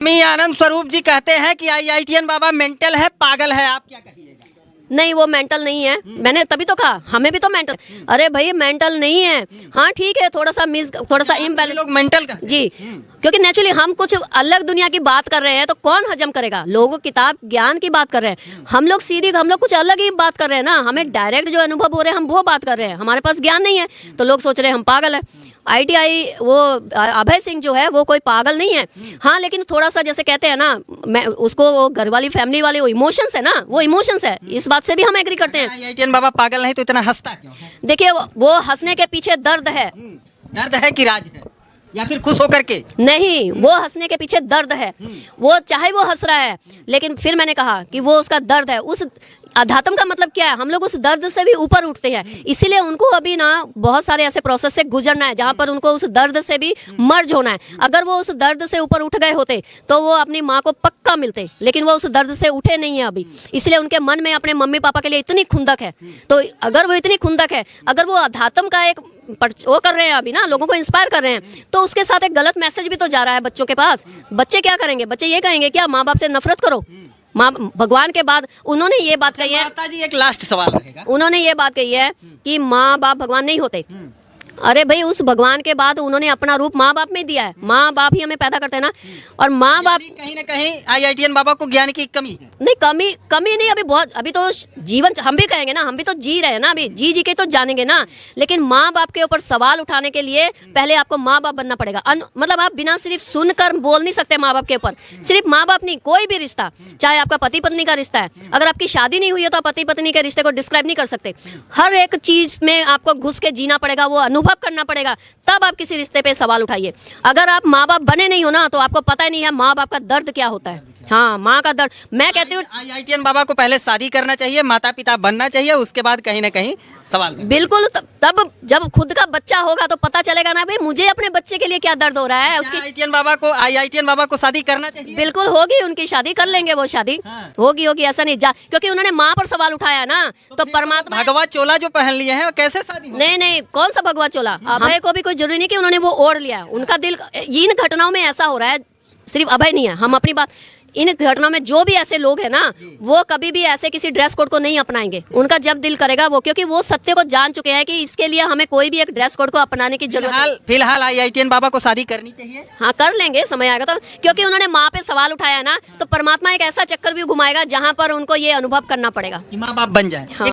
स्वामी आनंद स्वरूप जी कहते हैं कि IITN बाबा मेंटल है, पागल है, आप क्या कहिएगा? नहीं, वो मेंटल नहीं है। मैंने तभी तो कहा हमें भी तो मेंटल, अरे भाई मेंटल नहीं है। हाँ ठीक है, थोड़ा सा इम्बैलेंस लोग मेंटल का जी, क्योंकि नेचुरली हम कुछ अलग दुनिया की बात कर रहे हैं तो कौन हजम करेगा। लोगों किताब ज्ञान की बात कर रहे हैं, हम लोग कुछ अलग ही बात कर रहे हैं ना। हमें डायरेक्ट जो अनुभव हो रहे हैं हम वो बात कर रहे हैं, हमारे पास ज्ञान नहीं है तो लोग सोच रहे हैं हम पागल हैं। ITI वो अभय सिंह जो है वो कोई पागल नहीं है। हाँ लेकिन थोड़ा सा जैसे कहते हैं ना, मैं उसको वो घर वाली फैमिली वाले वो इमोशंस है ना, वो इमोशंस है, इस बात से भी हम एग्री करते हैं। IITN बाबा पागल नहीं तो इतना हंसता क्यों है? देखिए वो हंसने के पीछे दर्द है। दर्द है कि राज है, या फिर खुश होकर के? नहीं, वो हंसने के पीछे दर्द है। वो चाहे वो हंस रहा है लेकिन फिर मैंने कहा कि वो उसका दर्द है। उस अध्यात्म का मतलब क्या है, हम लोग उस दर्द से भी ऊपर उठते हैं, इसीलिए उनको अभी ना बहुत सारे ऐसे प्रोसेस से गुजरना है जहाँ पर उनको उस दर्द से भी मर्ज होना है। अगर वो उस दर्द से ऊपर उठ गए होते तो वो अपनी माँ को पक्का मिलते, लेकिन वो उस दर्द से उठे नहीं है अभी, इसलिए उनके मन में अपने मम्मी पापा के लिए इतनी खुंदक है। तो अगर वो इतनी खुंदक है, अगर वो अध्यात्म का एक वो कर रहे हैं अभी ना, लोगों को इंस्पायर कर रहे हैं, तो उसके साथ एक गलत मैसेज भी तो जा रहा है बच्चों के पास। बच्चे क्या करेंगे, बच्चे ये कहेंगे क्या माँ बाप से नफरत करो। माँ भगवान के बाद उन्होंने ये बात कही है। माता जी एक लास्ट सवाल रहेगा। उन्होंने ये बात कही है कि माँ बाप भगवान नहीं होते। अरे भाई उस भगवान के बाद उन्होंने अपना रूप माँ बाप में दिया है, माँ बाप ही हमें पैदा करते हैं ना। और माँ बाप कहीं ना कहीं IITN बाबा को ज्ञान की कमी है। नहीं, कमी नहीं, अभी तो जीवन हम भी कहेंगे ना, हम भी तो जी रहे हैं ना, अभी जी के तो जानेंगे ना। लेकिन माँ बाप के ऊपर सवाल उठाने के लिए पहले आपको माँ बाप बनना पड़ेगा। मतलब आप बिना सिर्फ सुनकर बोल नहीं सकते माँ बाप के ऊपर। सिर्फ माँ बाप नहीं, कोई भी रिश्ता, चाहे आपका पति पत्नी का रिश्ता है, अगर आपकी शादी नहीं हुई है तो आप पति पत्नी के रिश्ते को डिस्क्राइब नहीं कर सकते। हर एक चीज में आपको घुस के जीना पड़ेगा, वो अनुभव करना पड़ेगा, तब आप किसी रिश्ते पे सवाल उठाइए। अगर आप माँ बाप बने नहीं हो ना तो आपको पता ही नहीं है माँ बाप का दर्द क्या होता है। हाँ, माँ का दर्द। मैं कहती हूँ IITN बाबा को पहले शादी करना चाहिए, माता पिता बनना चाहिए, उसके बाद कहीं ना कहीं सवाल। बिल्कुल, तब जब खुद का बच्चा होगा तो पता चलेगा ना भाई मुझे अपने बच्चे के लिए क्या दर्द हो रहा है। उसकी IITN बाबा को शादी करना चाहिए। बिल्कुल होगी, उनकी शादी कर लेंगे, वो शादी होगी ऐसा नहीं क्योंकि उन्होंने माँ पर सवाल उठाया ना। तो परमात्मा भगवा चोला जो पहन लिए हैं कैसे शादी? नहीं, कौन सा भगवा चोला? अभय को भी कोई जरूरी नहीं कि उन्होंने वो ओढ़ लिया। उनका दिल इन घटनाओं में ऐसा हो रहा है, सिर्फ अभय नहीं है, हम अपनी बात, इन घटनाओं में जो भी ऐसे लोग हैं ना वो कभी भी ऐसे किसी ड्रेस कोड को नहीं अपनाएंगे। उनका जब दिल करेगा वो, क्योंकि वो सत्य को जान चुके हैं कि इसके लिए हमें कोई भी एक ड्रेस कोड को अपनाने की जरूरत। फिलहाल IITN बाबा को शादी करनी चाहिए। हाँ कर लेंगे, समय आएगा तो, क्योंकि उन्होंने माँ पे सवाल उठाया ना, तो परमात्मा एक ऐसा चक्कर भी घुमाएगा जहाँ पर उनको ये अनुभव करना पड़ेगा कि माँ बाप बन जाए। हाँ।